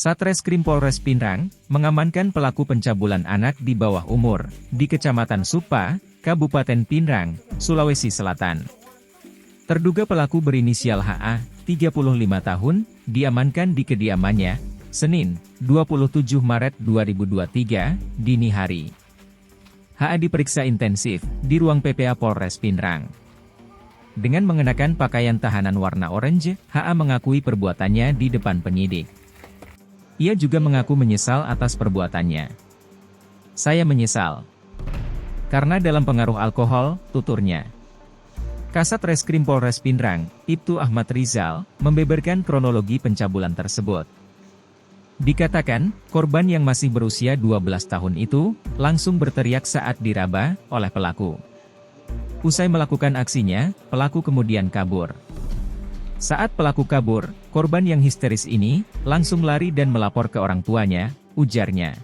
Satreskrim Polres Pinrang mengamankan pelaku pencabulan anak di bawah umur di Kecamatan Supa, Kabupaten Pinrang, Sulawesi Selatan. Terduga pelaku berinisial HA, 35 tahun, diamankan di kediamannya, Senin, 27 Maret 2023, dini hari. HA diperiksa intensif di ruang PPA Polres Pinrang. Dengan mengenakan pakaian tahanan warna oranye, HA mengakui perbuatannya di depan penyidik. Ia juga mengaku menyesal atas perbuatannya. "Saya menyesal karena dalam pengaruh alkohol," tuturnya. Kasat Reskrim Polres Pinrang, Ibtu Ahmad Rizal, membeberkan kronologi pencabulan tersebut. Dikatakan, korban yang masih berusia 12 tahun itu, langsung berteriak saat diraba oleh pelaku. Usai melakukan aksinya, pelaku kemudian kabur. Saat pelaku kabur, korban yang histeris ini, langsung lari dan melapor ke orang tuanya, ujarnya.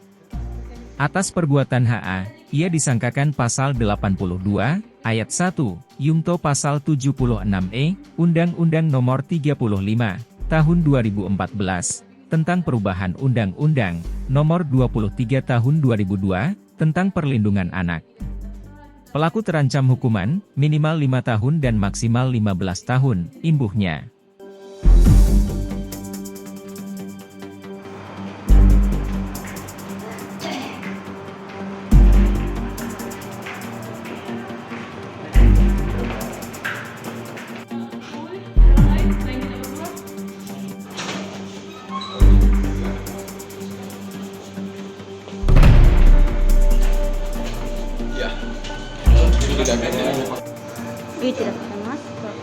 Atas perbuatan HA, ia disangkakan pasal 82, ayat 1, Yungto pasal 76E, Undang-Undang Nomor 35, Tahun 2014, tentang perubahan Undang-Undang Nomor 23 Tahun 2002, tentang perlindungan anak. Pelaku terancam hukuman, minimal 5 tahun dan maksimal 15 tahun, imbuhnya. Iya, tidak pakai masker.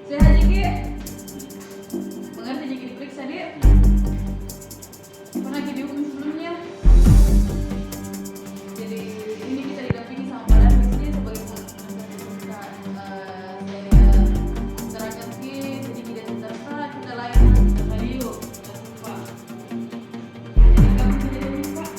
Sehat Jiki? Mengerti Jiki diperiksa dia? Pernah Jiki dihukum sebelumnya? Jadi ini kita didampingi sama Pak Dar di sini sebagai penasihat hukum. Saya serahkan Jiki, Jiki dan Sinta, kita layan kita Mario, kita lupa. Jadi kami bisa jadi Pak.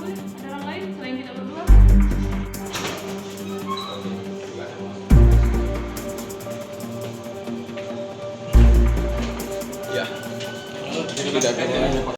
Ada orang lain selain kita berdua? Ya, ini tidak ada.